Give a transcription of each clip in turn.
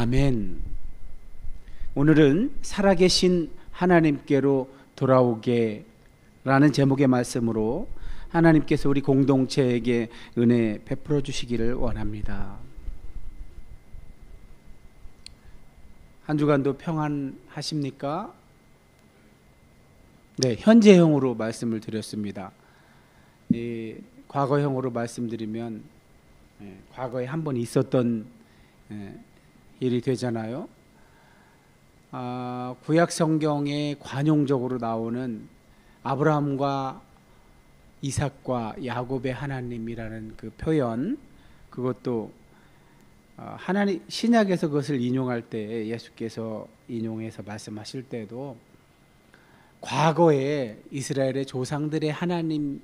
아멘. 오늘은 살아계신 하나님께로 돌아오게 라는 제목의 말씀으로 하나님께서 우리 공동체에게 은혜 베풀어 주시기를 원합니다. 한 주간도 평안하십니까? 네, 현재형으로 말씀을 드렸습니다. 과거형으로 말씀드리면 과거에 한 번 있었던 일이 되잖아요. 구약 성경에 관용적으로 나오는 아브라함과 이삭과 야곱의 하나님이라는 그 표현, 그것도 하나님 신약에서 그것을 인용할 때 예수께서 인용해서 말씀하실 때도 과거에 이스라엘의 조상들의 하나님,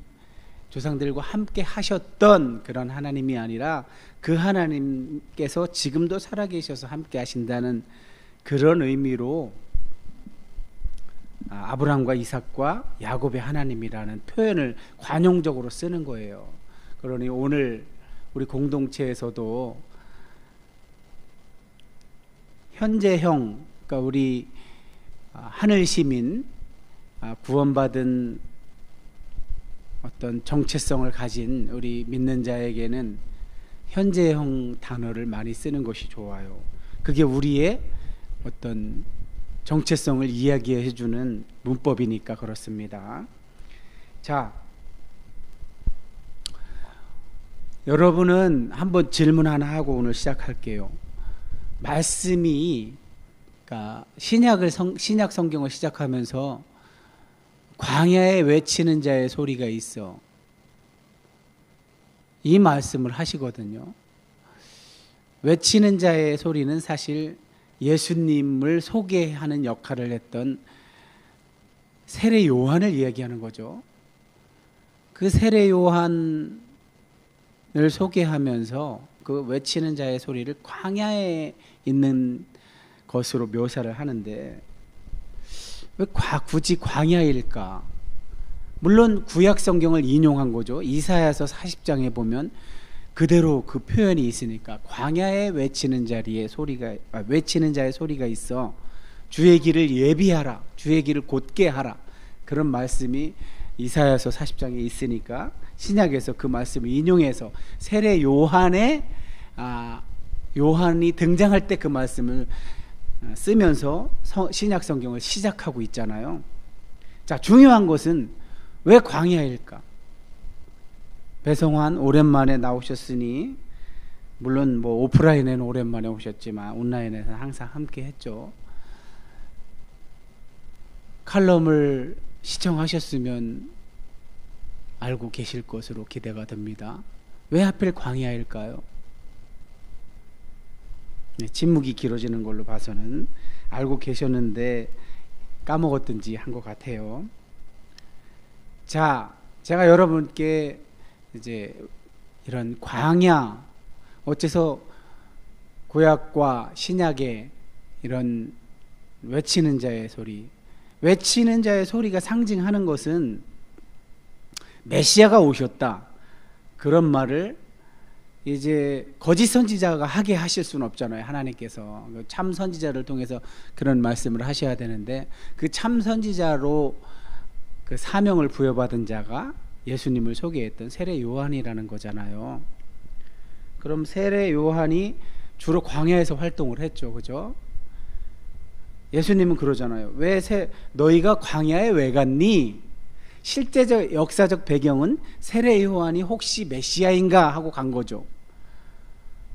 조상들과 함께 하셨던 그런 하나님이 아니라 그 하나님께서 지금도 살아계셔서 함께 하신다는 그런 의미로 아브라함과 이삭과 야곱의 하나님이라는 표현을 관용적으로 쓰는 거예요. 그러니 오늘 우리 공동체에서도 현재형, 그러니까 우리 하늘 시민, 구원받은 어떤 정체성을 가진 우리 믿는 자에게는 현재형 단어를 많이 쓰는 것이 좋아요. 그게 우리의 어떤 정체성을 이야기해 주는 문법이니까 그렇습니다. 자, 여러분은 한번 질문 하나 하고 오늘 시작할게요. 말씀이, 그러니까 신약 성경을 시작하면서 광야에 외치는 자의 소리가 있어, 이 말씀을 하시거든요. 외치는 자의 소리는 사실 예수님을 소개하는 역할을 했던 세례 요한을 이야기하는 거죠. 그 세례 요한을 소개하면서 그 외치는 자의 소리를 광야에 있는 것으로 묘사를 하는데 왜 굳이 광야일까? 물론 구약 성경을 인용한 거죠. 이사야서 40장에 보면 그대로 그 표현이 있으니까 광야에 외치는 자의 소리가 있어 주의 길을 예비하라, 주의 길을 곧게 하라, 그런 말씀이 이사야서 40장에 있으니까 신약에서 그 말씀을 인용해서 세례 요한이 등장할 때 그 말씀을 쓰면서 신약 성경을 시작하고 있잖아요. 자, 중요한 것은 왜 광야일까? 배성환 오랜만에 나오셨으니, 물론 뭐 오프라인에는 오랜만에 오셨지만 온라인에서는 항상 함께 했죠. 칼럼을 시청하셨으면 알고 계실 것으로 기대가 됩니다. 왜 하필 광야일까요? 침묵이 길어지는 걸로 봐서는 알고 계셨는데 까먹었든지 한 것 같아요. 자, 제가 여러분께 이제 이런 광야, 어째서 구약과 신약의 이런 외치는 자의 소리가 상징하는 것은 메시아가 오셨다, 그런 말을 이제 거짓 선지자가 하게 하실 수는 없잖아요. 하나님께서 참 선지자를 통해서 그런 말씀을 하셔야 되는데, 그 참 선지자로 그 사명을 부여받은 자가 예수님을 소개했던 세례 요한이라는 거잖아요. 그럼 세례 요한이 주로 광야에서 활동을 했죠, 그죠? 예수님은 그러잖아요. 너희가 광야에 왜 갔니? 실제적 역사적 배경은 세례 요한이 혹시 메시아인가 하고 간 거죠.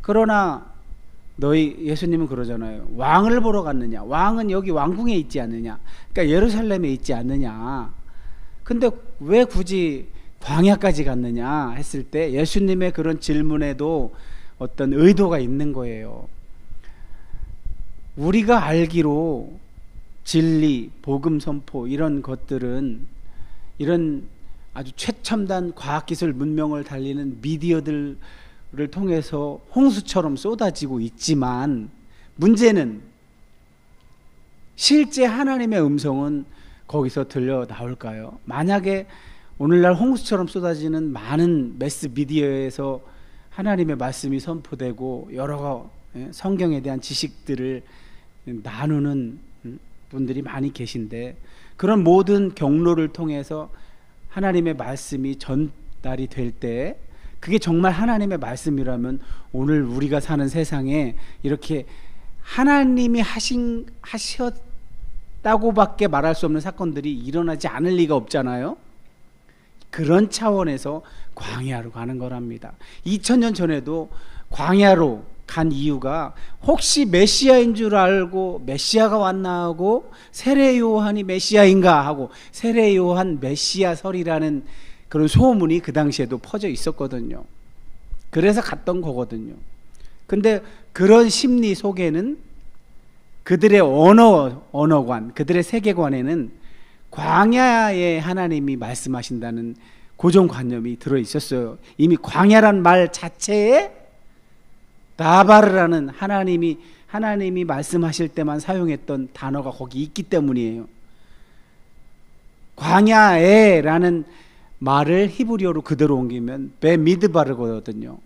그러나 예수님은 그러잖아요. 왕을 보러 갔느냐? 왕은 여기 왕궁에 있지 않느냐? 그러니까 예루살렘에 있지 않느냐? 근데 왜 굳이 광야까지 갔느냐 했을 때 예수님의 그런 질문에도 어떤 의도가 있는 거예요. 우리가 알기로 진리, 복음 선포, 이런 것들은, 이런 아주 최첨단 과학기술 문명을 달리는 미디어들을 통해서 홍수처럼 쏟아지고 있지만, 문제는 실제 하나님의 음성은 거기서 들려 나올까요? 만약에 오늘날 홍수처럼 쏟아지는 많은 매스 미디어에서 하나님의 말씀이 선포되고 여러 성경에 대한 지식들을 나누는 분들이 많이 계신데, 그런 모든 경로를 통해서 하나님의 말씀이 전달이 될 때, 그게 정말 하나님의 말씀이라면 오늘 우리가 사는 세상에 이렇게 하나님이 하셨다고밖에 말할 수 없는 사건들이 일어나지 않을 리가 없잖아요. 그런 차원에서 광야로 가는 거랍니다. 2000년 전에도 광야로 간 이유가 혹시 메시아인 줄 알고 메시아가 왔나 하고 세례 요한이 메시아인가 하고 세례 요한 메시아설이라는 그런 소문이 그 당시에도 퍼져 있었거든요. 그래서 갔던 거거든요. 근데 그런 심리 속에는 그들의 언어관, 그들의 세계관에는 광야에 하나님이 말씀하신다는 고정관념이 들어있었어요. 이미 광야란 말 자체에 다바르라는 하나님이 말씀하실 때만 사용했던 단어가 거기 있기 때문이에요. 광야에라는 말을 히브리어로 그대로 옮기면 베미드바르거든요.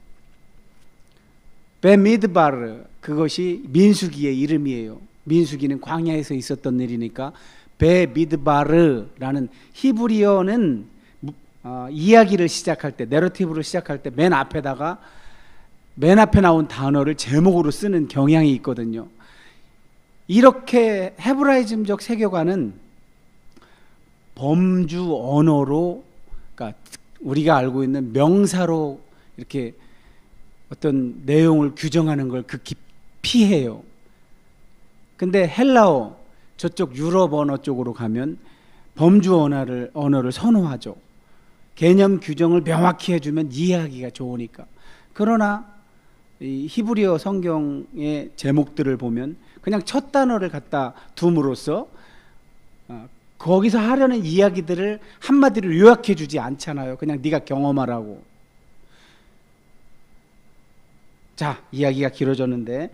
베미드바르, 그것이 민수기의 이름이에요. 민수기는 광야에서 있었던 일이니까 베미드바르라는 히브리어는 이야기를 시작할 때, 내러티브를 시작할 때 맨 앞에 나온 단어를 제목으로 쓰는 경향이 있거든요. 이렇게 헤브라이즘적 세계관은 범주 언어로, 그러니까 우리가 알고 있는 명사로 이렇게 어떤 내용을 규정하는 걸 극히 피해요. 근데 헬라어, 저쪽 유럽 언어 쪽으로 가면 범주 언어를 선호하죠. 개념 규정을 명확히 해주면 이해하기가 좋으니까. 그러나 이 히브리어 성경의 제목들을 보면 그냥 첫 단어를 갖다 둠으로써 거기서 하려는 이야기들을 한마디로 요약해 주지 않잖아요. 그냥 네가 경험하라고. 자, 이야기가 길어졌는데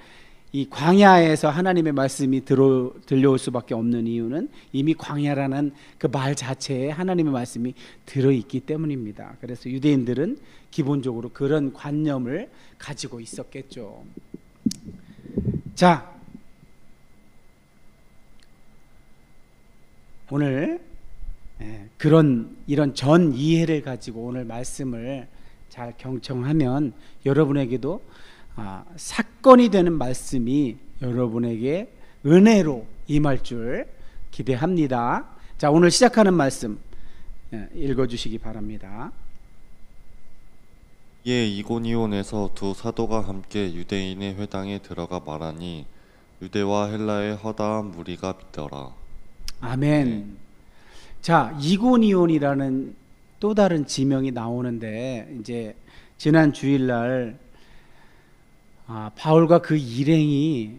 이 광야에서 하나님의 말씀이 들려올 수밖에 없는 이유는 이미 광야라는 그 말 자체에 하나님의 말씀이 들어있기 때문입니다. 그래서 유대인들은 기본적으로 그런 관념을 가지고 있었겠죠. 자, 오늘 이런 전 이해를 가지고 오늘 말씀을 잘 경청하면 여러분에게도 사건이 되는 말씀이 여러분에게 은혜로 임할 줄 기대합니다. 자, 오늘 시작하는 말씀 읽어주시기 바랍니다. 예, 이고니온에서 두 사도가 함께 유대인의 회당에 들어가 말하니 유대와 헬라의 허다한 무리가 믿더라. 아멘. 네. 자, 이고니온이라는 또 다른 지명이 나오는데, 이제 지난 주일날 바울과 그 일행이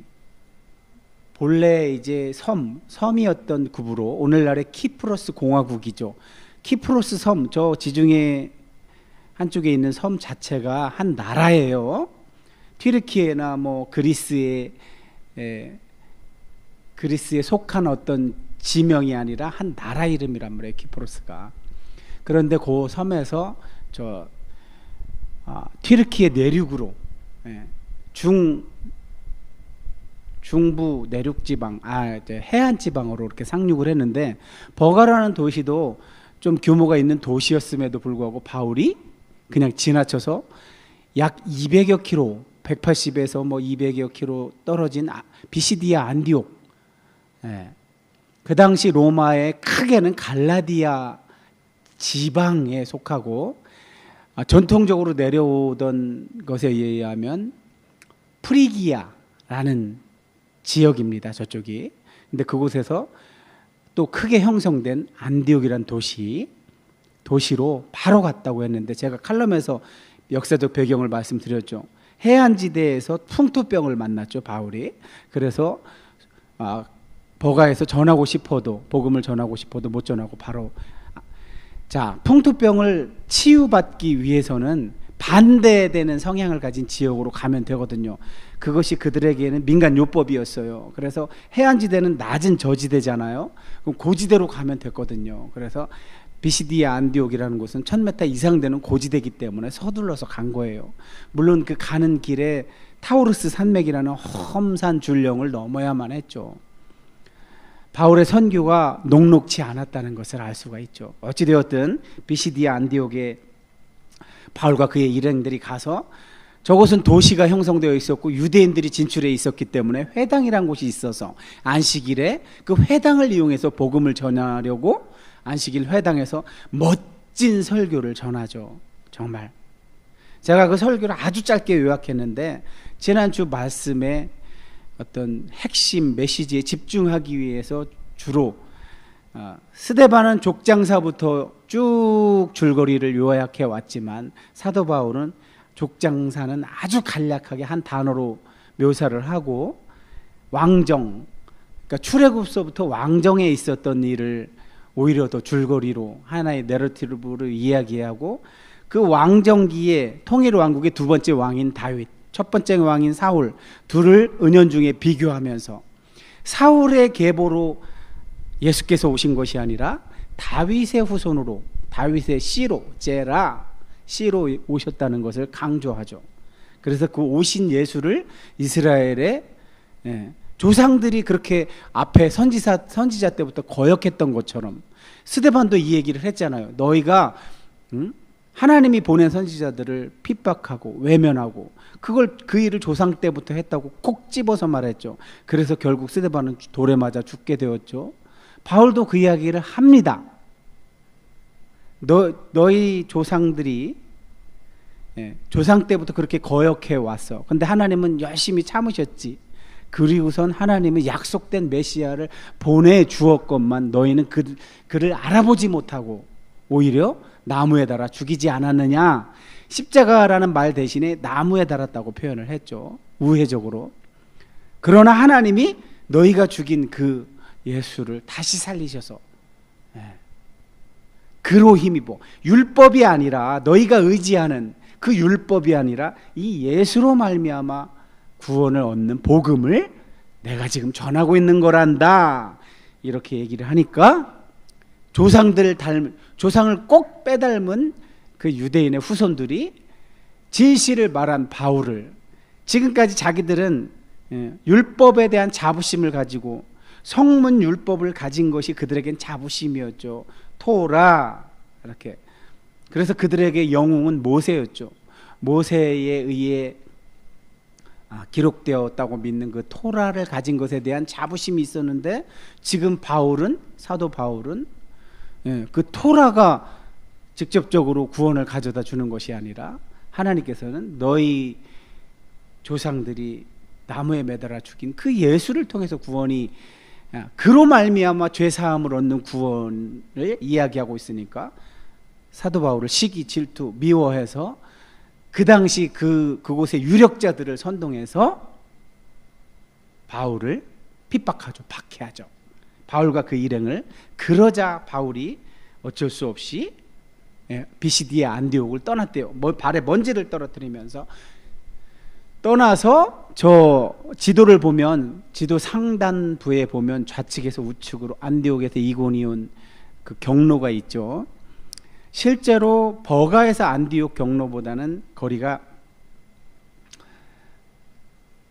본래 이제 섬이었던 구부로, 오늘날의 키프로스 공화국이죠. 키프로스 섬, 저 지중해 한쪽에 있는 섬 자체가 한 나라예요. 튀르키예나 뭐 그리스에 속한 어떤 지명이 아니라 한 나라 이름이란 말이에요, 키프로스가. 그런데 그 섬에서 튀르키예 내륙으로 중부 내륙 지방, 해안 지방으로 이렇게 상륙을 했는데, 버가라는 도시도 좀 규모가 있는 도시였음에도 불구하고 바울이 그냥 지나쳐서 약 200여 킬로, 180에서 뭐 200여 킬로 떨어진 비시디아 안디옥, 그 당시 로마의 크게는 갈라디아 지방에 속하고, 전통적으로 내려오던 것에 의하면 프리기아라는 지역입니다, 저쪽이. 근데 그곳에서 또 크게 형성된 안디옥이라는 도시로 바로 갔다고 했는데, 제가 칼럼에서 역사적 배경을 말씀드렸죠. 해안지대에서 풍토병을 만났죠, 바울이. 그래서 버가에서 복음을 전하고 싶어도 못 전하고 바로, 자, 풍토병을 치유받기 위해서는 반대되는 성향을 가진 지역으로 가면 되거든요. 그것이 그들에게는 민간 요법이었어요. 그래서 해안지대는 낮은 저지대잖아요. 그럼 고지대로 가면 됐거든요. 그래서 비시디아 안디옥이라는 곳은 1000m 이상 되는 고지대이기 때문에 서둘러서 간 거예요. 물론 그 가는 길에 타우루스 산맥이라는 험산 줄령을 넘어야만 했죠. 바울의 선교가 녹록지 않았다는 것을 알 수가 있죠. 어찌되었든 비시디아 안디옥에 바울과 그의 일행들이 가서, 저곳은 도시가 형성되어 있었고 유대인들이 진출해 있었기 때문에 회당이라는 곳이 있어서 안식일에 그 회당을 이용해서 복음을 전하려고 안식일 회당에서 멋진 설교를 전하죠. 정말 제가 그 설교를 아주 짧게 요약했는데, 지난주 말씀에 어떤 핵심 메시지에 집중하기 위해서 주로 스데반은 족장사부터 쭉 줄거리를 요약해 왔지만, 사도 바울은 족장사는 아주 간략하게 한 단어로 묘사를 하고, 왕정, 그러니까 출애굽서부터 왕정에 있었던 일을 오히려 더 줄거리로 하나의 내러티브로 이야기하고, 그 왕정기에 통일 왕국의 두 번째 왕인 다윗, 첫 번째 왕인 사울, 둘을 은연중에 비교하면서 사울의 계보로 예수께서 오신 것이 아니라 다윗의 후손으로, 다윗의 씨로, 씨로 오셨다는 것을 강조하죠. 그래서 그 오신 예수를 이스라엘의 조상들이 그렇게 앞에 선지자 때부터 거역했던 것처럼, 스데반도 이 얘기를 했잖아요. 너희가 하나님이 보낸 선지자들을 핍박하고 외면하고, 그걸 그 일을 조상 때부터 했다고 콕 집어서 말했죠. 그래서 결국 스데반은 돌에 맞아 죽게 되었죠. 바울도 그 이야기를 합니다. 너희 조상들이 조상 때부터 그렇게 거역해 왔어. 근데 하나님은 열심히 참으셨지. 그리고선 하나님은 약속된 메시아를 보내주었건만 너희는 그를 알아보지 못하고 오히려 나무에 달아 죽이지 않았느냐. 십자가라는 말 대신에 나무에 달았다고 표현을 했죠. 우회적으로. 그러나 하나님이 너희가 죽인 그 예수를 다시 살리셔서, 그로 힘입어, 율법이 아니라, 너희가 의지하는 그 율법이 아니라 이 예수로 말미암아 구원을 얻는 복음을 내가 지금 전하고 있는 거란다. 이렇게 얘기를 하니까 조상을 꼭 빼닮은 그 유대인의 후손들이 진실을 말한 바울을, 지금까지 자기들은 율법에 대한 자부심을 가지고 성문 율법을 가진 것이 그들에겐 자부심이었죠. 토라, 이렇게. 그래서 그들에게 영웅은 모세였죠. 모세에 의해 기록되었다고 믿는 그 토라를 가진 것에 대한 자부심이 있었는데, 지금 사도 바울은 그 토라가 직접적으로 구원을 가져다 주는 것이 아니라, 하나님께서는 너희 조상들이 나무에 매달아 죽인 그 예수를 통해서 구원이, 그로 말미암아 죄 사함을 얻는 구원을 이야기하고 있으니까, 사도 바울을 시기, 질투, 미워해서 그 당시 그곳의 유력자들을 선동해서 바울을 핍박하죠. 박해하죠. 바울과 그 일행을. 그러자 바울이 어쩔 수 없이 비시디아 안디옥을 떠났대요. 발에 먼지를 떨어뜨리면서 떠나서, 저 지도를 보면, 지도 상단부에 보면 좌측에서 우측으로 안디옥에서 이고니온 그 경로가 있죠. 실제로 버가에서 안디옥 경로보다는 거리가,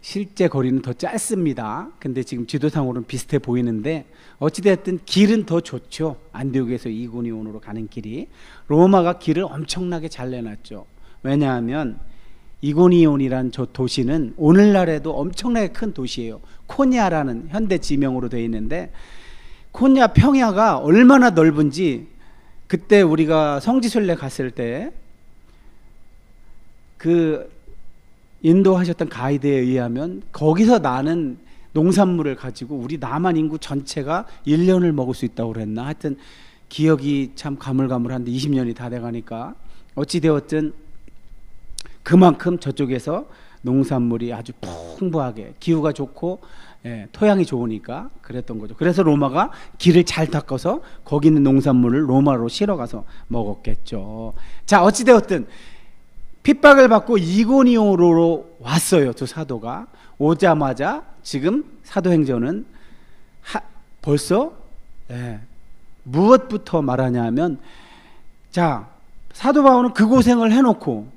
실제 거리는 더 짧습니다. 근데 지금 지도상으로는 비슷해 보이는데, 어찌됐든 길은 더 좋죠. 안디옥에서 이고니온으로 가는 길이. 로마가 길을 엄청나게 잘 내놨죠. 왜냐하면 이고니온이란 저 도시는 오늘날에도 엄청나게 큰 도시예요. 코냐라는 현대 지명으로 되어 있는데, 코냐 평야가 얼마나 넓은지, 그때 우리가 성지순례 갔을 때 그 인도하셨던 가이드에 의하면 거기서 나는 농산물을 가지고 우리 남한 인구 전체가 1년을 먹을 수 있다고 그랬나. 하여튼 기억이 참 가물가물한데 20년이 다 돼가니까, 어찌되었든 그만큼 저쪽에서 농산물이 아주 풍부하게, 기후가 좋고 토양이 좋으니까 그랬던 거죠. 그래서 로마가 길을 잘 닦아서 거기 있는 농산물을 로마로 실어가서 먹었겠죠. 자, 어찌되었든 핍박을 받고 이고니온으로 왔어요. 두 사도가 오자마자 지금 사도행전은 벌써 무엇부터 말하냐면, 자, 사도 바울은 그 고생을 해놓고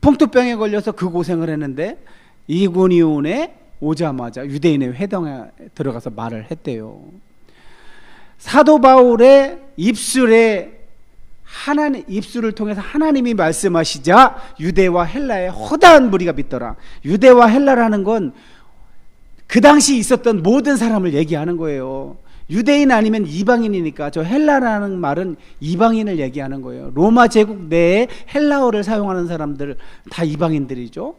풍토병에 걸려서 그 고생을 했는데 이고니온에 오자마자 유대인의 회당에 들어가서 말을 했대요. 사도 바울의 입술을 통해서 하나님이 말씀하시자 유대와 헬라의 허다한 무리가 믿더라. 유대와 헬라라는 건 그 당시 있었던 모든 사람을 얘기하는 거예요. 유대인 아니면 이방인이니까 저 헬라라는 말은 이방인을 얘기하는 거예요. 로마 제국 내에 헬라어를 사용하는 사람들 다 이방인들이죠.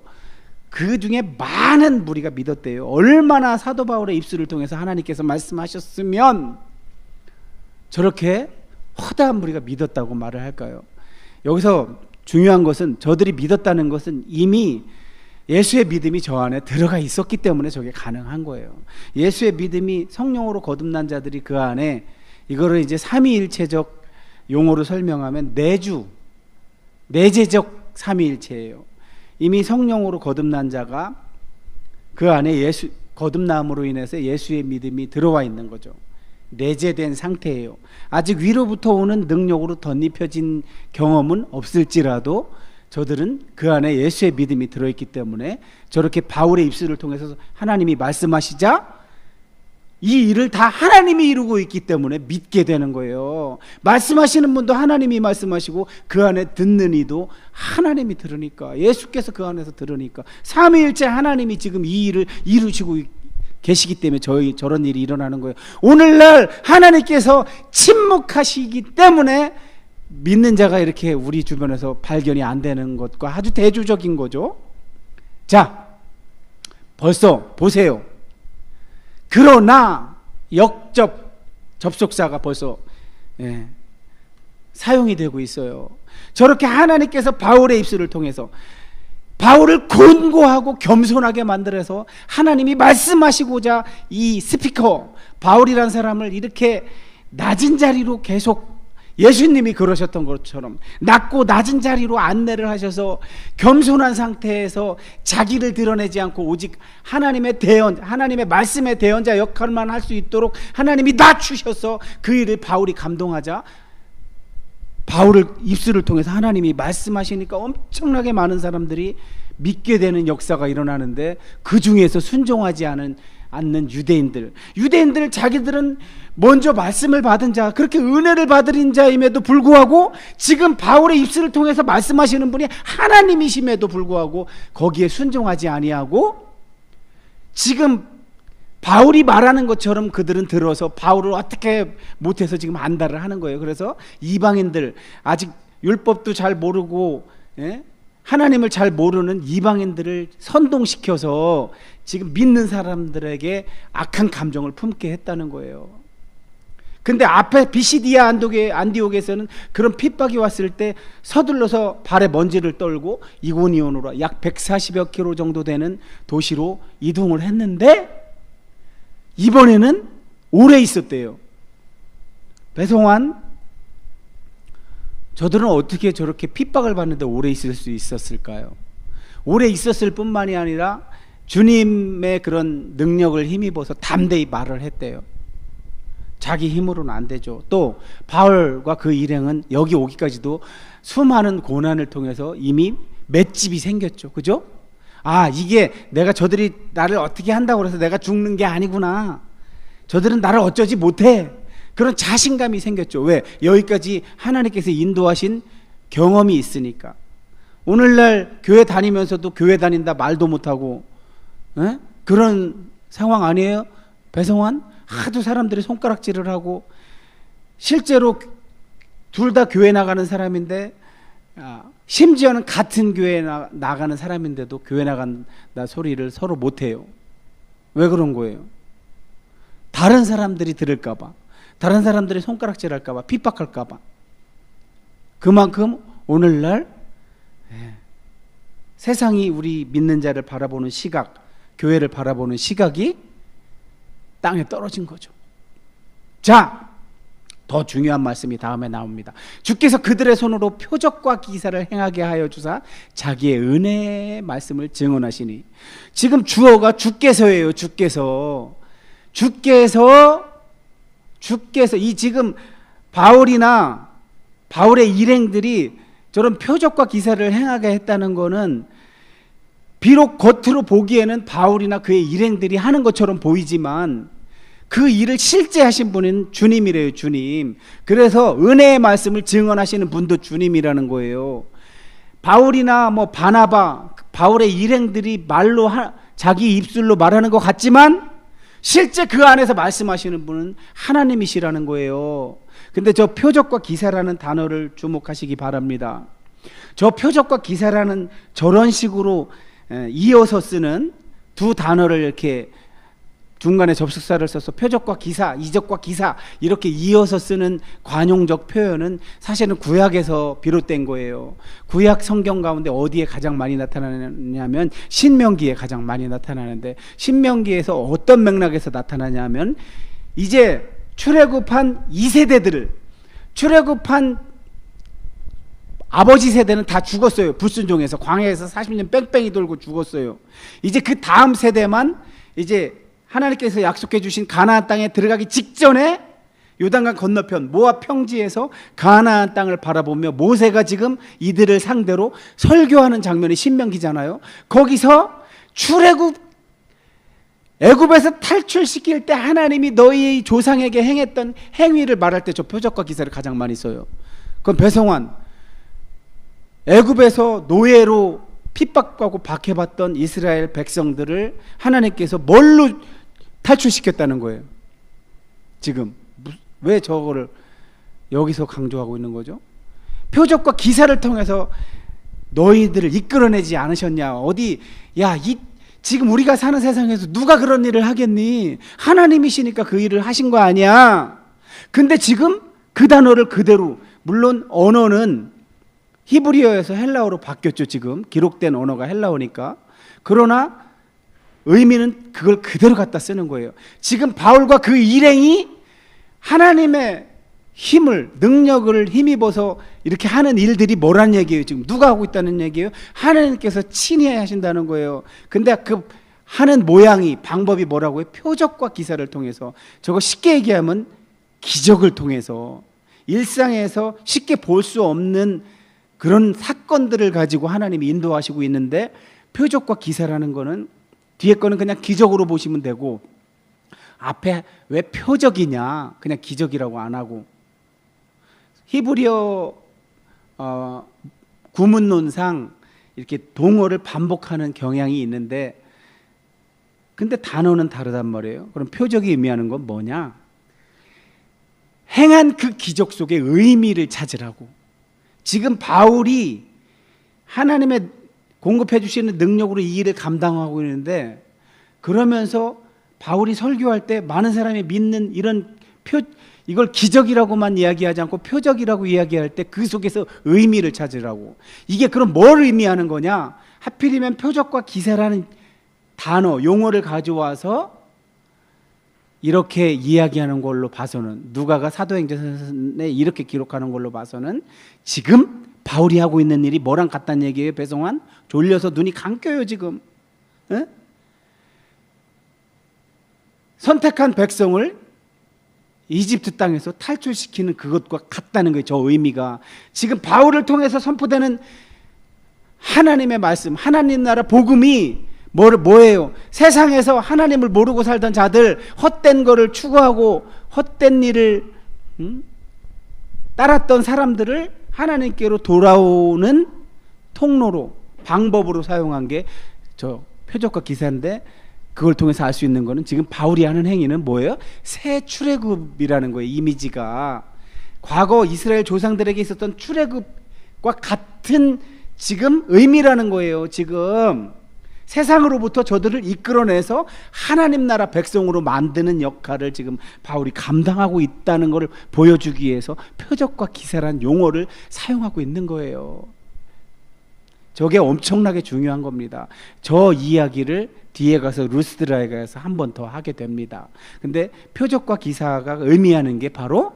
그 중에 많은 무리가 믿었대요. 얼마나 사도 바울의 입술을 통해서 하나님께서 말씀하셨으면 저렇게 허다한 무리가 믿었다고 말을 할까요? 여기서 중요한 것은 저들이 믿었다는 것은 이미 예수의 믿음이 저 안에 들어가 있었기 때문에 저게 가능한 거예요. 예수의 믿음이 성령으로 거듭난 자들이 그 안에, 이거를 이제 삼위일체적 용어로 설명하면 내재적 삼위일체예요. 이미 성령으로 거듭난 자가 그 안에 거듭남으로 인해서 예수의 믿음이 들어와 있는 거죠. 내재된 상태예요. 아직 위로부터 오는 능력으로 덧입혀진 경험은 없을지라도 저들은 그 안에 예수의 믿음이 들어있기 때문에 저렇게 바울의 입술을 통해서 하나님이 말씀하시자 이 일을 다 하나님이 이루고 있기 때문에 믿게 되는 거예요. 말씀하시는 분도 하나님이 말씀하시고 그 안에 듣는 이도 하나님이 들으니까, 예수께서 그 안에서 들으니까 삼위일체 하나님이 지금 이 일을 이루시고 계시기 때문에 저런 일이 일어나는 거예요. 오늘날 하나님께서 침묵하시기 때문에 믿는 자가 이렇게 우리 주변에서 발견이 안 되는 것과 아주 대조적인 거죠. 자, 벌써 보세요. 그러나 접속사가 벌써 사용이 되고 있어요. 저렇게 하나님께서 바울의 입술을 통해서 바울을 곤고하고 겸손하게 만들어서 하나님이 말씀하시고자 이 스피커 바울이라는 사람을 이렇게 낮은 자리로 계속, 예수님이 그러셨던 것처럼 낮고 낮은 자리로 안내를 하셔서 겸손한 상태에서 자기를 드러내지 않고 오직 하나님의 말씀의 대언자 역할만 할 수 있도록 하나님이 낮추셔서 그 일을 바울이 감동하자 바울을 입술을 통해서 하나님이 말씀하시니까 엄청나게 많은 사람들이 믿게 되는 역사가 일어나는데, 그 중에서 순종하지 않는 유대인들 자기들은 먼저 말씀을 받은 자, 그렇게 은혜를 받은 자임에도 불구하고 지금 바울의 입술을 통해서 말씀하시는 분이 하나님이심에도 불구하고 거기에 순종하지 아니하고 지금 바울이 말하는 것처럼 그들은 들어서 바울을 어떻게 못해서 지금 안달을 하는 거예요. 그래서 이방인들, 아직 율법도 잘 모르고 하나님을 잘 모르는 이방인들을 선동시켜서 지금 믿는 사람들에게 악한 감정을 품게 했다는 거예요. 근데 앞에 비시디아 안디옥에서는 그런 핍박이 왔을 때 서둘러서 발에 먼지를 떨고 이고니온으로 약 140여 킬로 정도 되는 도시로 이동을 했는데 이번에는 오래 있었대요. 배송환, 저들은 어떻게 저렇게 핍박을 받는데 오래 있을 수 있었을까요? 오래 있었을 뿐만이 아니라 주님의 그런 능력을 힘입어서 담대히 말을 했대요. 자기 힘으로는 안 되죠. 또 바울과 그 일행은 여기 오기까지도 수많은 고난을 통해서 이미 맷집이 생겼죠. 그죠? 아, 이게 내가 저들이 나를 어떻게 한다고 해서 내가 죽는 게 아니구나. 저들은 나를 어쩌지 못해. 그런 자신감이 생겼죠. 왜? 여기까지 하나님께서 인도하신 경험이 있으니까. 오늘날 교회 다니면서도 교회 다닌다 말도 못하고 그런 상황 아니에요? 배성환? 하도 사람들이 손가락질을 하고, 실제로 둘 다 교회 나가는 사람인데 심지어는 같은 교회 나가는 사람인데도 교회 나간다 소리를 서로 못해요. 왜 그런 거예요? 다른 사람들이 들을까봐, 다른 사람들이 손가락질할까봐, 핍박할까봐. 그만큼 오늘날 세상이 우리 믿는 자를 바라보는 시각, 교회를 바라보는 시각이 땅에 떨어진 거죠. 자, 더 중요한 말씀이 다음에 나옵니다. 주께서 그들의 손으로 표적과 기사를 행하게 하여 주사 자기의 은혜의 말씀을 증언하시니. 지금 주어가 주께서예요. 주께서 이 지금 바울의 일행들이 저런 표적과 기사를 행하게 했다는 것은 비록 겉으로 보기에는 바울이나 그의 일행들이 하는 것처럼 보이지만 그 일을 실제 하신 분은 주님이래요, 주님. 그래서 은혜의 말씀을 증언하시는 분도 주님이라는 거예요. 바울이나 바나바, 바울의 일행들이 말로 자기 입술로 말하는 것 같지만 실제 그 안에서 말씀하시는 분은 하나님이시라는 거예요. 근데 저 표적과 기사라는 단어를 주목하시기 바랍니다. 저 표적과 기사라는 저런 식으로 이어서 쓰는 두 단어를 이렇게 중간에 접속사를 써서 표적과 기사, 이적과 기사 이렇게 이어서 쓰는 관용적 표현은 사실은 구약에서 비롯된 거예요. 구약 성경 가운데 어디에 가장 많이 나타나냐면 신명기에 가장 많이 나타나는데, 신명기에서 어떤 맥락에서 나타나냐면 이제 출애굽한 2세대들을, 출애굽한 아버지 세대는 다 죽었어요. 불순종해서 광야에서 40년 뺑뺑이 돌고 죽었어요. 이제 그 다음 세대만 이제 하나님께서 약속해 주신 가나안 땅에 들어가기 직전에 요단강 건너편 모압 평지에서 가나안 땅을 바라보며 모세가 지금 이들을 상대로 설교하는 장면이 신명기잖아요. 거기서 애굽에서 탈출시킬 때 하나님이 너희 조상에게 행했던 행위를 말할 때 저 표적과 기사를 가장 많이 써요. 그럼 배성환, 애굽에서 노예로 핍박하고 박해받던 이스라엘 백성들을 하나님께서 뭘로 탈출시켰다는 거예요? 지금 왜 저거를 여기서 강조하고 있는 거죠? 표적과 기사를 통해서 너희들을 이끌어내지 않으셨냐? 지금 우리가 사는 세상에서 누가 그런 일을 하겠니? 하나님이시니까 그 일을 하신 거 아니야? 근데 지금 그 단어를 그대로, 물론 언어는 히브리어에서 헬라어로 바뀌었죠. 지금 기록된 언어가 헬라어니까. 그러나 의미는 그걸 그대로 갖다 쓰는 거예요. 지금 바울과 그 일행이 하나님의 힘을, 능력을 힘입어서 이렇게 하는 일들이 뭐란 얘기예요? 지금 누가 하고 있다는 얘기예요? 하나님께서 친히 하신다는 거예요. 근데 그 하는 모양이, 방법이 뭐라고요? 표적과 기사를 통해서. 저거 쉽게 얘기하면 기적을 통해서, 일상에서 쉽게 볼 수 없는 그런 사건들을 가지고 하나님이 인도하시고 있는데, 표적과 기사라는 거는 뒤에 거는 그냥 기적으로 보시면 되고, 앞에 왜 표적이냐, 그냥 기적이라고 안 하고. 히브리어 구문론상 이렇게 동어를 반복하는 경향이 있는데, 근데 단어는 다르단 말이에요. 그럼 표적이 의미하는 건 뭐냐? 행한 그 기적 속에 의미를 찾으라고. 지금 바울이 하나님의 공급해 주시는 능력으로 이 일을 감당하고 있는데, 그러면서 바울이 설교할 때 많은 사람이 믿는 이런 이걸 기적이라고만 이야기하지 않고 표적이라고 이야기할 때 그 속에서 의미를 찾으라고. 이게 그럼 뭘 의미하는 거냐? 하필이면 표적과 기사라는 단어, 용어를 가져와서 이렇게 이야기하는 걸로 봐서는, 누가가 사도행전에 이렇게 기록하는 걸로 봐서는 지금 바울이 하고 있는 일이 뭐랑 같다는 얘기예요? 배성환? 졸려서 눈이 감겨요 지금. 에? 선택한 백성을 이집트 땅에서 탈출시키는 그것과 같다는 거예요. 저 의미가 지금 바울을 통해서 선포되는 하나님의 말씀, 하나님 나라 복음이 뭐예요? 세상에서 하나님을 모르고 살던 자들, 헛된 거를 추구하고 헛된 일을 따랐던 사람들을 하나님께로 돌아오는 통로로, 방법으로 사용한 게 저 표적과 기사인데, 그걸 통해서 알 수 있는 거는 지금 바울이 하는 행위는 뭐예요? 새 출애굽이라는 거예요. 이미지가 과거 이스라엘 조상들에게 있었던 출애굽과 같은 지금 의미라는 거예요. 지금 세상으로부터 저들을 이끌어내서 하나님 나라 백성으로 만드는 역할을 지금 바울이 감당하고 있다는 것을 보여주기 위해서 표적과 기사란 용어를 사용하고 있는 거예요. 저게 엄청나게 중요한 겁니다. 저 이야기를 뒤에 가서 루스드라에 가서 한 번 더 하게 됩니다. 근데 표적과 기사가 의미하는 게 바로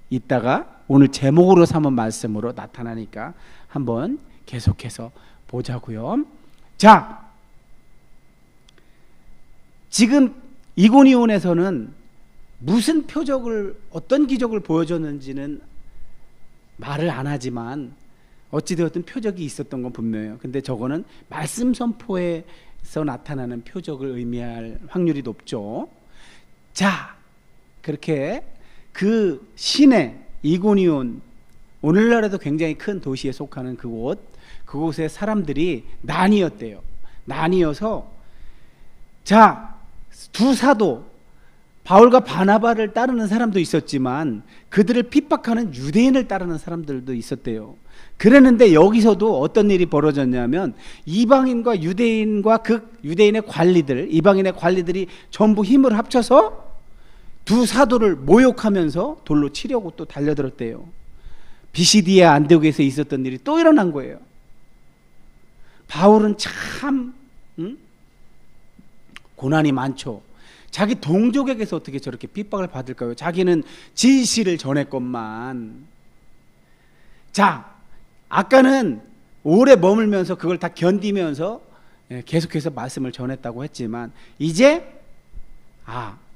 이따가 오늘 제목으로 삼은 말씀으로 나타나니까 한번 계속해서 보자고요. 자, 지금 이고니온에서는 무슨 표적을, 어떤 기적을 보여줬는지는 말을 안 하지만 어찌되었든 표적이 있었던 건 분명해요. 근데 저거는 말씀 선포에서 나타나는 표적을 의미할 확률이 높죠. 자, 그렇게 그 시내 이고니온, 오늘날에도 굉장히 큰 도시에 속하는 그곳의 사람들이 나뉘었대요. 나뉘어서 자, 두 사도 바울과 바나바를 따르는 사람도 있었지만 그들을 핍박하는 유대인을 따르는 사람들도 있었대요. 그랬는데 여기서도 어떤 일이 벌어졌냐면 이방인과 유대인과 그 유대인의 관리들, 이방인의 관리들이 전부 힘을 합쳐서 두 사도를 모욕하면서 돌로 치려고 또 달려들었대요. 비시디아 안디옥에서 있었던 일이 또 일어난 거예요. 바울은 참 고난이 많죠. 자기 동족에게서 어떻게 저렇게 핍박을 받을까요? 자기는 진실을 전했건만. 자, 아까는 오래 머물면서 그걸 다 견디면서 계속해서 말씀을 전했다고 했지만 이제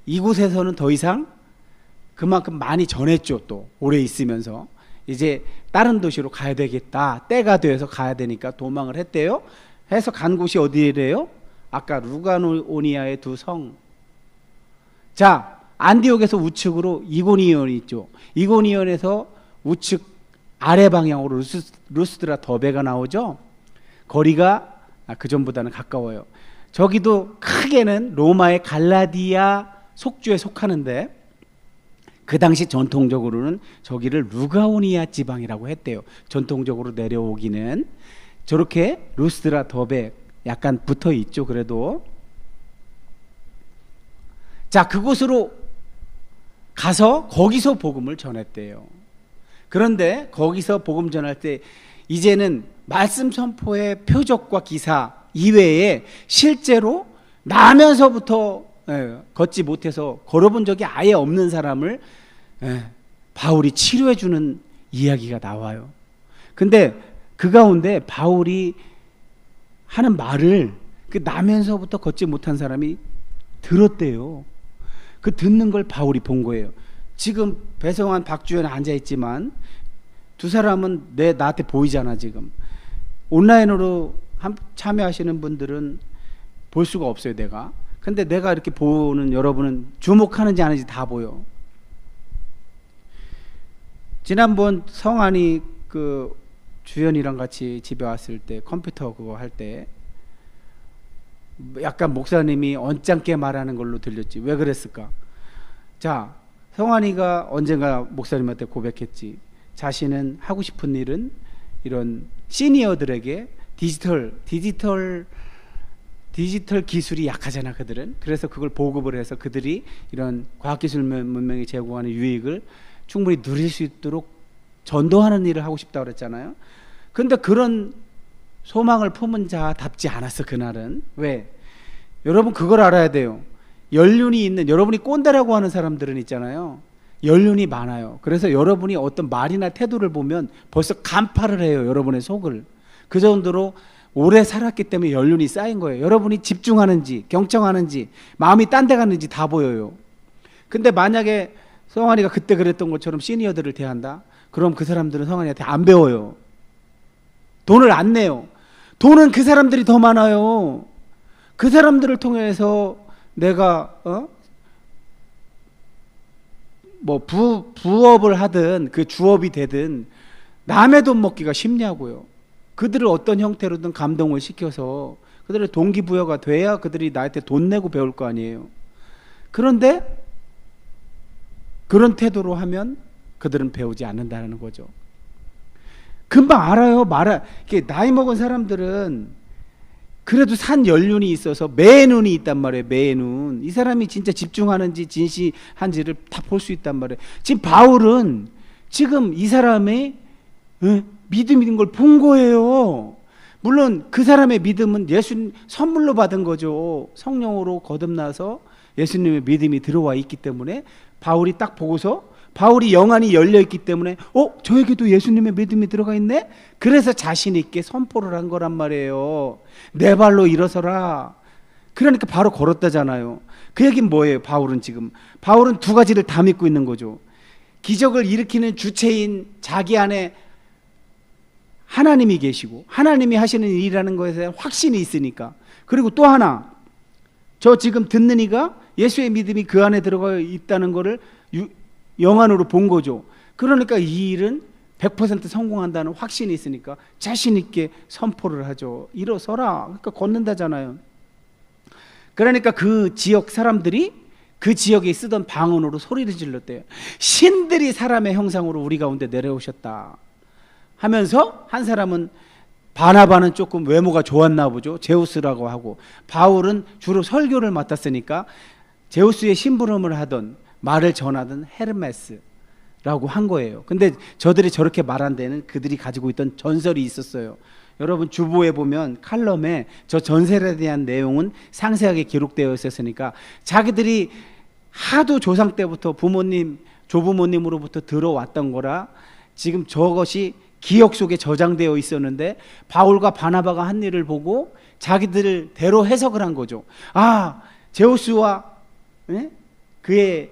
이곳에서는 더 이상 그만큼 많이 전했죠. 또 오래 있으면서 이제 다른 도시로 가야 되겠다, 때가 되어서 가야 되니까 도망을 했대요. 해서 간 곳이 어디래요? 아까 루가오니아의 두 성. 자, 안디옥에서 우측으로 이고니온이 있죠. 이고니온에서 우측 아래 방향으로 루스드라 더베가 나오죠. 거리가 그 전보다는 가까워요. 저기도 크게는 로마의 갈라디아 속주에 속하는데 그 당시 전통적으로는 저기를 루가오니아 지방이라고 했대요. 전통적으로 내려오기는 저렇게 루스드라 더베 약간 붙어 있죠. 그래도 자, 그곳으로 가서 거기서 복음을 전했대요. 그런데 거기서 복음 전할 때 이제는 말씀 선포의 표적과 기사 이외에 실제로 나면서부터 걷지 못해서 걸어본 적이 아예 없는 사람을 바울이 치료해 주는 이야기가 나와요. 근데 그 가운데 바울이 하는 말을 그 나면서부터 걷지 못한 사람이 들었대요. 그 듣는 걸 바울이 본 거예요. 지금 배성환, 박주현 앉아 있지만 두 사람은 나한테 보이잖아. 지금 온라인으로 참여하시는 분들은 볼 수가 없어요. 내가. 근데 내가 이렇게 보는 여러분은 주목하는지 안 하는지 다 보여. 지난번 성환이 그 주연이랑 같이 집에 왔을 때 컴퓨터 그거 할 때 약간 목사님이 언짢게 말하는 걸로 들렸지. 왜 그랬을까? 자, 성환이가 언젠가 목사님한테 고백했지. 자신은 하고 싶은 일은 이런 시니어들에게 디지털 기술이 약하잖아, 그들은. 그래서 그걸 보급을 해서 그들이 이런 과학기술 문명이 제공하는 유익을 충분히 누릴 수 있도록 전도하는 일을 하고 싶다고 그랬잖아요. 근데 그런 소망을 품은 자답지 않았어, 그날은. 왜? 여러분 그걸 알아야 돼요. 연륜이 있는, 여러분이 꼰대라고 하는 사람들은 있잖아요. 연륜이 많아요. 그래서 여러분이 어떤 말이나 태도를 보면 벌써 간파를 해요, 여러분의 속을. 그 정도로 오래 살았기 때문에 연륜이 쌓인 거예요. 여러분이 집중하는지 경청하는지 마음이 딴 데 갔는지 다 보여요. 근데 만약에 성환이가 그때 그랬던 것처럼 시니어들을 대한다? 그럼 그 사람들은 성환이한테 안 배워요. 돈을 안 내요. 돈은 그 사람들이 더 많아요. 그 사람들을 통해서 내가 부업을 하든 그 주업이 되든 남의 돈 먹기가 쉽냐고요. 그들을 어떤 형태로든 감동을 시켜서 그들의 동기부여가 돼야 그들이 나한테 돈 내고 배울 거 아니에요. 그런데 그런 태도로 하면 그들은 배우지 않는다는 거죠. 금방 알아요. 이렇게 나이 먹은 사람들은 그래도 산 연륜이 있어서 매눈이 있단 말이에요. 매눈. 이 사람이 진짜 집중하는지 진실한지를 다 볼 수 있단 말이에요. 지금 바울은 지금 이 사람의 믿음인 걸 본 거예요. 물론 그 사람의 믿음은 예수님 선물로 받은 거죠. 성령으로 거듭나서 예수님의 믿음이 들어와 있기 때문에 바울이 딱 보고서 바울이 영안이 열려 있기 때문에 저에게도 예수님의 믿음이 들어가 있네? 그래서 자신 있게 선포를 한 거란 말이에요. 내 발로 일어서라. 그러니까 바로 걸었다잖아요. 그 얘기는 뭐예요? 바울은 두 가지를 다 믿고 있는 거죠. 기적을 일으키는 주체인 자기 안에 하나님이 계시고 하나님이 하시는 일이라는 것에 대한 확신이 있으니까. 그리고 또 하나, 저 지금 듣는 이가 예수의 믿음이 그 안에 들어가 있다는 것을 영안으로 본 거죠. 그러니까 이 일은 100% 성공한다는 확신이 있으니까 자신 있게 선포를 하죠. 일어서라. 그러니까 걷는다잖아요. 그러니까 그 지역 사람들이 그 지역에 쓰던 방언으로 소리를 질렀대요. 신들이 사람의 형상으로 우리 가운데 내려오셨다 하면서, 한 사람은 바나바는 조금 외모가 좋았나 보죠. 제우스라고 하고, 바울은 주로 설교를 맡았으니까 제우스의 심부름을 하던, 말을 전하던 헤르메스라고 한 거예요. 근데 저들이 저렇게 말한 데는 그들이 가지고 있던 전설이 있었어요. 여러분 주보에 보면 칼럼에 저 전설에 대한 내용은 상세하게 기록되어 있었으니까 자기들이 하도 조상 때부터 부모님, 조부모님으로부터 들어왔던 거라 지금 저것이 기억 속에 저장되어 있었는데, 바울과 바나바가 한 일을 보고 자기들대로 해석을 한 거죠. 아, 제우스와 그의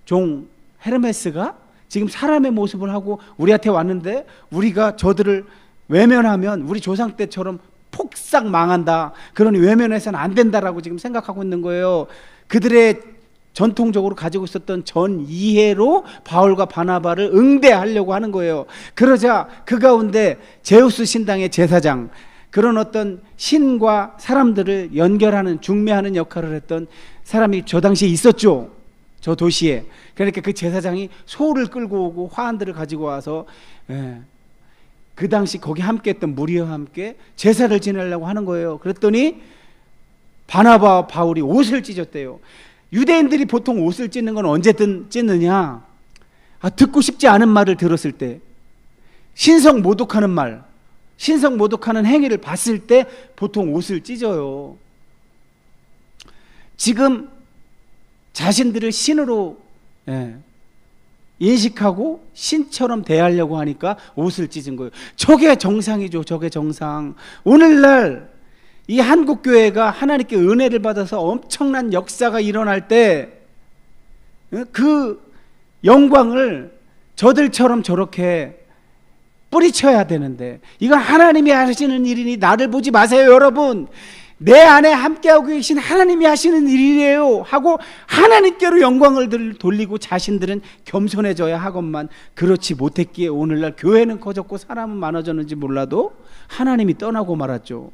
종 헤르메스가 지금 사람의 모습을 하고 우리한테 왔는데 우리가 저들을 외면하면 우리 조상 때처럼 폭삭 망한다. 그러니 외면해서는 안 된다라고 지금 생각하고 있는 거예요. 그들의 전통적으로 가지고 있었던 전 이해로 바울과 바나바를 응대하려고 하는 거예요. 그러자 그 가운데 제우스 신당의 제사장, 그런 어떤 신과 사람들을 연결하는, 중매하는 역할을 했던 사람이 저 당시에 있었죠. 저 도시에. 그러니까 그 제사장이 소를 끌고 오고 화환들을 가지고 와서 그 당시 거기 함께했던 무리와 함께 제사를 지내려고 하는 거예요. 그랬더니 바나바와 바울이 옷을 찢었대요. 유대인들이 보통 옷을 찢는 건 언제든 찢느냐? 듣고 싶지 않은 말을 들었을 때, 신성 모독하는 말, 신성 모독하는 행위를 봤을 때 보통 옷을 찢어요. 지금 자신들을 신으로 인식하고 신처럼 대하려고 하니까 옷을 찢은 거예요. 저게 정상이죠. 저게 정상. 오늘날 이 한국교회가 하나님께 은혜를 받아서 엄청난 역사가 일어날 때 그 영광을 저들처럼 저렇게 뿌리쳐야 되는데, 이건 하나님이 하시는 일이니 나를 보지 마세요. 여러분, 내 안에 함께하고 계신 하나님이 하시는 일이에요 하고 하나님께로 영광을 돌리고 자신들은 겸손해져야 하건만, 그렇지 못했기에 오늘날 교회는 커졌고 사람은 많아졌는지 몰라도 하나님이 떠나고 말았죠.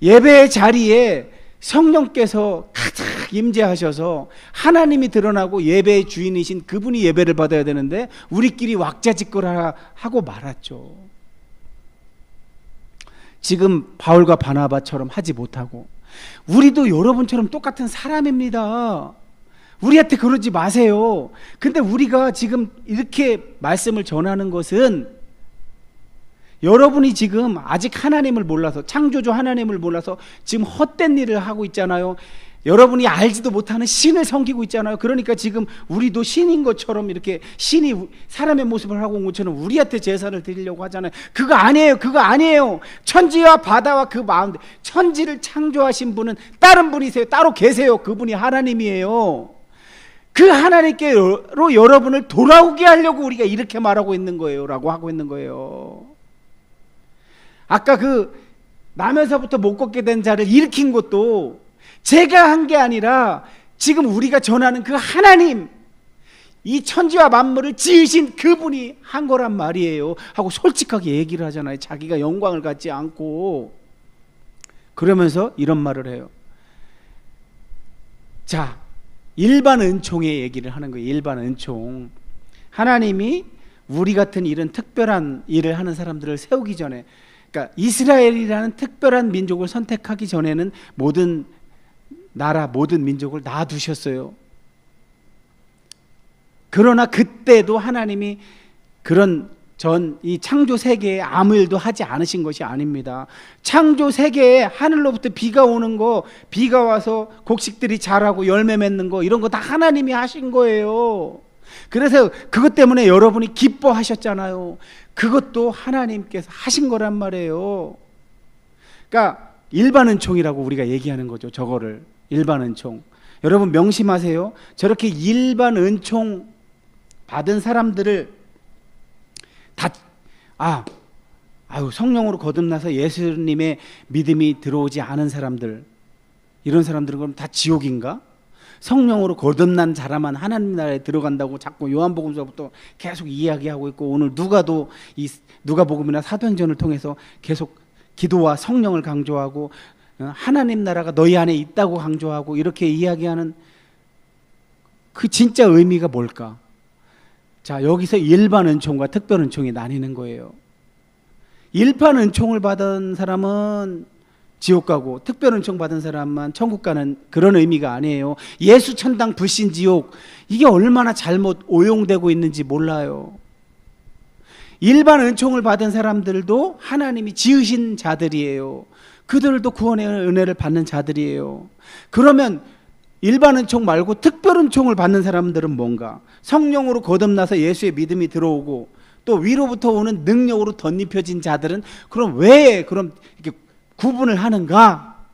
예배의 자리에 성령께서 가득 임재하셔서 하나님이 드러나고 예배의 주인이신 그분이 예배를 받아야 되는데 우리끼리 왁자지껄 하고 말았죠. 지금 바울과 바나바처럼 하지 못하고, 우리도 여러분처럼 똑같은 사람입니다. 우리한테 그러지 마세요. 근데 우리가 지금 이렇게 말씀을 전하는 것은 여러분이 지금 아직 하나님을 몰라서, 창조주 하나님을 몰라서 지금 헛된 일을 하고 있잖아요. 여러분이 알지도 못하는 신을 섬기고 있잖아요. 그러니까 지금 우리도 신인 것처럼, 이렇게 신이 사람의 모습을 하고 온 것처럼 우리한테 제사를 드리려고 하잖아요. 그거 아니에요. 그거 아니에요. 천지와 바다와 그 마음, 천지를 창조하신 분은 다른 분이세요. 따로 계세요. 그분이 하나님이에요. 그 하나님께로 여러분을 돌아오게 하려고 우리가 이렇게 말하고 있는 거예요. 라고 하고 있는 거예요. 아까 그 나면서부터 못 걷게 된 자를 일으킨 것도 제가 한 게 아니라 지금 우리가 전하는 그 하나님, 이 천지와 만물을 지으신 그분이 한 거란 말이에요 하고 솔직하게 얘기를 하잖아요. 자기가 영광을 갖지 않고. 그러면서 이런 말을 해요. 자, 일반 은총의 얘기를 하는 거예요. 일반 은총. 하나님이 우리 같은 이런 특별한 일을 하는 사람들을 세우기 전에, 그러니까 이스라엘이라는 특별한 민족을 선택하기 전에는 모든 나라, 모든 민족을 놔두셨어요. 그러나 그때도 하나님이 그런 이 창조 세계에 아무 일도 하지 않으신 것이 아닙니다. 창조 세계에 하늘로부터 비가 오는 거, 비가 와서 곡식들이 자라고 열매 맺는 거, 이런 거 다 하나님이 하신 거예요. 그래서 그것 때문에 여러분이 기뻐하셨잖아요. 그것도 하나님께서 하신 거란 말이에요. 그러니까 일반 은총이라고 우리가 얘기하는 거죠. 저거를 일반 은총. 여러분 명심하세요. 저렇게 일반 은총 받은 사람들을 성령으로 거듭나서 예수님의 믿음이 들어오지 않은 사람들, 이런 사람들은 그럼 다 지옥인가? 성령으로 거듭난 자라만 하나님 나라에 들어간다고 자꾸 요한복음서부터 계속 이야기하고 있고, 오늘 누가도 이 누가복음이나 사도행전을 통해서 계속 기도와 성령을 강조하고 하나님 나라가 너희 안에 있다고 강조하고 이렇게 이야기하는 그 진짜 의미가 뭘까? 자, 여기서 일반 은총과 특별 은총이 나뉘는 거예요. 일반 은총을 받은 사람은 지옥 가고 특별 은총 받은 사람만 천국 가는 그런 의미가 아니에요. 예수 천당 불신 지옥, 이게 얼마나 잘못 오용되고 있는지 몰라요. 일반 은총을 받은 사람들도 하나님이 지으신 자들이에요. 그들도 구원의 은혜를 받는 자들이에요. 그러면 일반 은총 말고 특별 은총을 받는 사람들은 뭔가? 성령으로 거듭나서 예수의 믿음이 들어오고 또 위로부터 오는 능력으로 덧입혀진 자들은 그럼 왜 그럼 이렇게 구분을 하는가?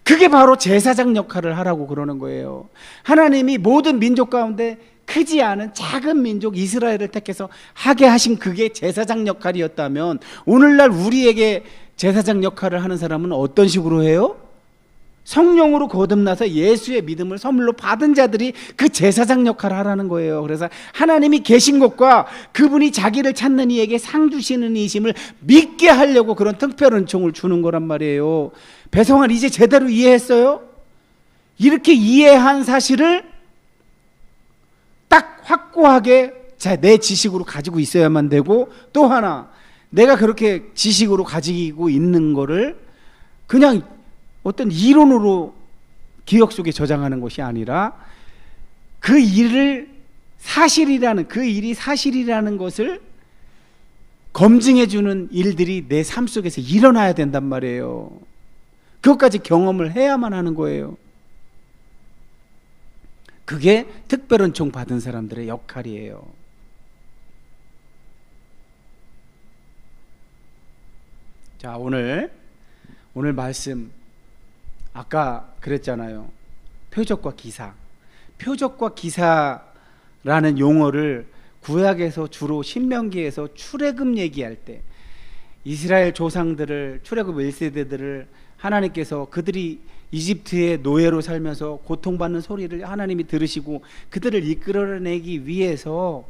그게 바로 제사장 역할을 하라고 그러는 거예요. 하나님이 모든 민족 가운데 크지 않은 작은 민족 이스라엘을 택해서 하게 하신 그게 제사장 역할이었다면, 오늘날 우리에게 제사장 역할을 하는 사람은 어떤 식으로 해요? 성령으로 거듭나서 예수의 믿음을 선물로 받은 자들이 그 제사장 역할을 하라는 거예요. 그래서 하나님이 계신 것과 그분이 자기를 찾는 이에게 상 주시는 이심을 믿게 하려고 그런 특별 은총을 주는 거란 말이에요. 배성환 이제 제대로 이해했어요? 이렇게 이해한 사실을 딱 확고하게 내 지식으로 가지고 있어야만 되고, 또 하나 내가 그렇게 지식으로 가지고 있는 거를 그냥 어떤 이론으로 기억 속에 저장하는 것이 아니라 그 일이 사실이라는 것을 검증해 주는 일들이 내 삶 속에서 일어나야 된단 말이에요. 그것까지 경험을 해야만 하는 거예요. 그게 특별 은총 받은 사람들의 역할이에요. 자, 오늘 말씀 아까 그랬잖아요. 표적과 기사. 표적과 기사라는 용어를 구약에서 주로 신명기에서 출애굽 얘기할 때 이스라엘 조상들을, 출애굽 1세대들을 하나님께서 그들이 이집트의 노예로 살면서 고통받는 소리를 하나님이 들으시고 그들을 이끌어내기 위해서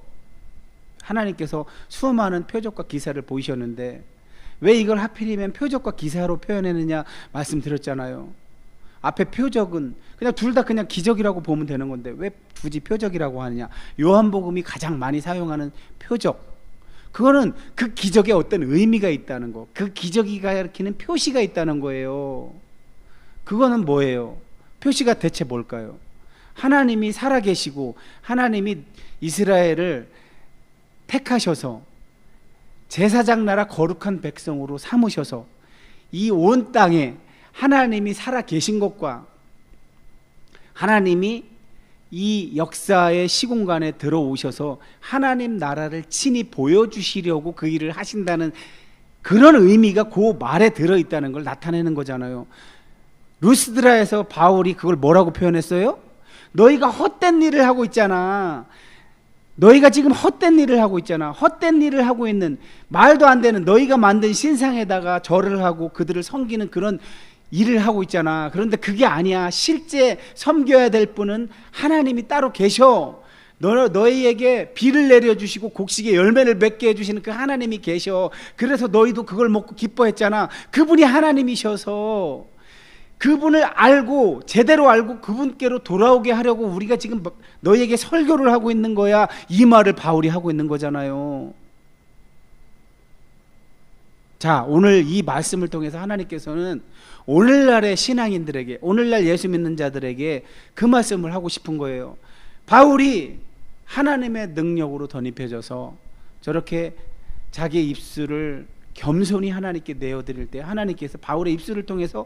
하나님께서 수많은 표적과 기사를 보이셨는데, 왜 이걸 하필이면 표적과 기사로 표현했느냐 말씀드렸잖아요. 앞에 표적은 그냥 둘 다 그냥 기적이라고 보면 되는 건데 왜 굳이 표적이라고 하느냐? 요한복음이 가장 많이 사용하는 표적, 그거는 그 기적에 어떤 의미가 있다는 거, 그 기적이 가리키는 표시가 있다는 거예요. 그거는 뭐예요? 표시가 대체 뭘까요? 하나님이 살아계시고 하나님이 이스라엘을 택하셔서 제사장 나라 거룩한 백성으로 삼으셔서 이 온 땅에 하나님이 살아계신 것과 하나님이 이 역사의 시공간에 들어오셔서 하나님 나라를 친히 보여주시려고 그 일을 하신다는 그런 의미가 그 말에 들어있다는 걸 나타내는 거잖아요. 루스드라에서 바울이 그걸 뭐라고 표현했어요? 너희가 헛된 일을 하고 있잖아. 너희가 지금 헛된 일을 하고 있잖아. 헛된 일을 하고 있는, 말도 안 되는 너희가 만든 신상에다가 절을 하고 그들을 섬기는 그런 일을 하고 있잖아. 그런데 그게 아니야. 실제 섬겨야 될 분은 하나님이 따로 계셔. 너희에게 비를 내려주시고 곡식의 열매를 맺게 해주시는 그 하나님이 계셔. 그래서 너희도 그걸 먹고 기뻐했잖아. 그분이 하나님이셔서 그분을 알고 제대로 알고 그분께로 돌아오게 하려고 우리가 지금 너희에게 설교를 하고 있는 거야. 이 말을 바울이 하고 있는 거잖아요. 자, 오늘 이 말씀을 통해서 하나님께서는 오늘날의 신앙인들에게, 오늘날 예수 믿는 자들에게 그 말씀을 하고 싶은 거예요. 바울이 하나님의 능력으로 덧입혀져서 저렇게 자기의 입술을 겸손히 하나님께 내어드릴 때 하나님께서 바울의 입술을 통해서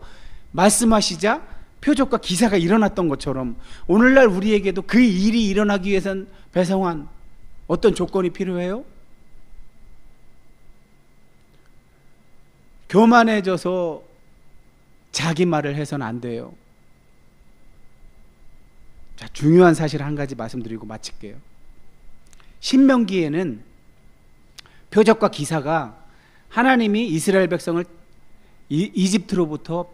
말씀하시자 표적과 기사가 일어났던 것처럼 오늘날 우리에게도 그 일이 일어나기 위해선 배성환 어떤 조건이 필요해요? 교만해져서 자기 말을 해서는 안 돼요. 자, 중요한 사실 한 가지 말씀드리고 마칠게요. 신명기에는 표적과 기사가 하나님이 이스라엘 백성을 이집트로부터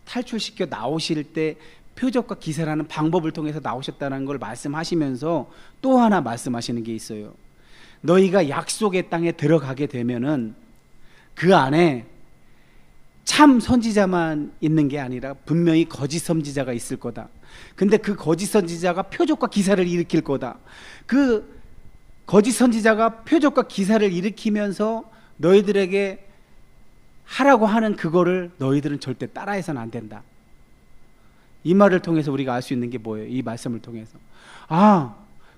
탈출시켜 나오실 때 표적과 기사라는 방법을 통해서 나오셨다는 걸 말씀하시면서 또 하나 말씀하시는 게 있어요. 너희가 약속의 땅에 들어가게 되면은 그 안에 참 선지자만 있는 게 아니라 분명히 거짓 선지자가 있을 거다. 근데 그 거짓 선지자가 표적과 기사를 일으킬 거다. 그 거짓 선지자가 표적과 기사를 일으키면서 너희들에게 하라고 하는 그거를 너희들은 절대 따라해서는 안 된다. 이 말을 통해서 우리가 알 수 있는 게 뭐예요? 이 말씀을 통해서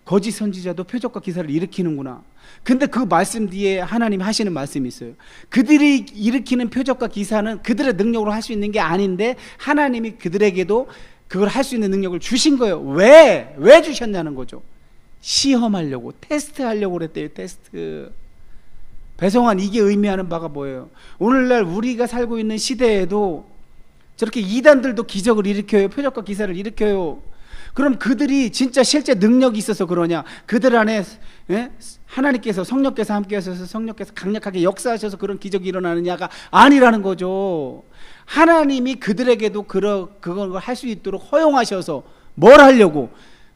거짓 선지자도 표적과 기사를 일으키는구나. 근데 그 말씀 뒤에 하나님이 하시는 말씀이 있어요. 그들이 일으키는 표적과 기사는 그들의 능력으로 할 수 있는 게 아닌데 하나님이 그들에게도 그걸 할 수 있는 능력을 주신 거예요. 왜 주셨냐는 거죠. 시험하려고, 테스트하려고 그랬대요. 테스트. 배성환, 이게 의미하는 바가 뭐예요? 오늘날 우리가 살고 있는 시대에도 저렇게 이단들도 기적을 일으켜요. 표적과 기사를 일으켜요. 그럼 그들이 진짜 실제 능력이 있어서 그러냐? 그들 안에 하나님께서, 성령께서 함께 하셔서 성령께서 강력하게 역사하셔서 그런 기적이 일어나느냐가 아니라는 거죠. 하나님이 그들에게도 그걸 할 수 있도록 허용하셔서 뭘 하려고?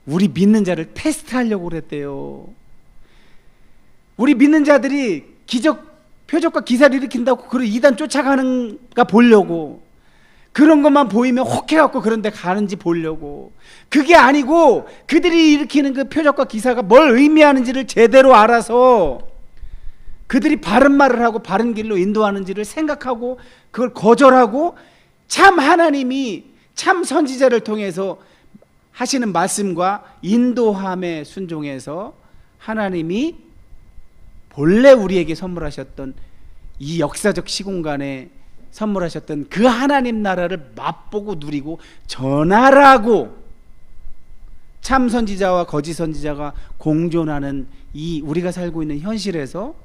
우리 믿는 자를 테스트하려고 그랬대요. 우리 믿는 자들이 기적, 표적과 기사를 일으킨다고 그런 이단 쫓아가는가 보려고, 그런 것만 보이면 혹해갖고 그런 데 가는지 보려고. 그게 아니고 그들이 일으키는 그 표적과 기사가 뭘 의미하는지를 제대로 알아서 그들이 바른 말을 하고 바른 길로 인도하는지를 생각하고 그걸 거절하고 참 하나님이 참 선지자를 통해서 하시는 말씀과 인도함에 순종해서 하나님이 본래 우리에게 선물하셨던 이 역사적 시공간에 선물하셨던 그 하나님 나라를 맛보고 누리고 전하라고, 참 선지자와 거짓 선지자가 공존하는 이 우리가 살고 있는 현실에서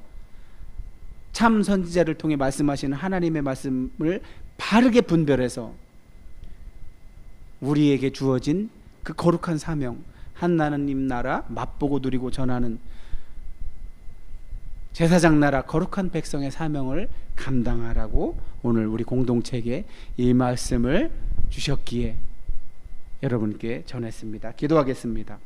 참 선지자를 통해 말씀하시는 하나님의 말씀을 바르게 분별해서 우리에게 주어진 그 거룩한 사명, 하나님 나라 맛보고 누리고 전하는 제사장 나라 거룩한 백성의 사명을 감당하라고 오늘 우리 공동체에게 이 말씀을 주셨기에 여러분께 전했습니다. 기도하겠습니다.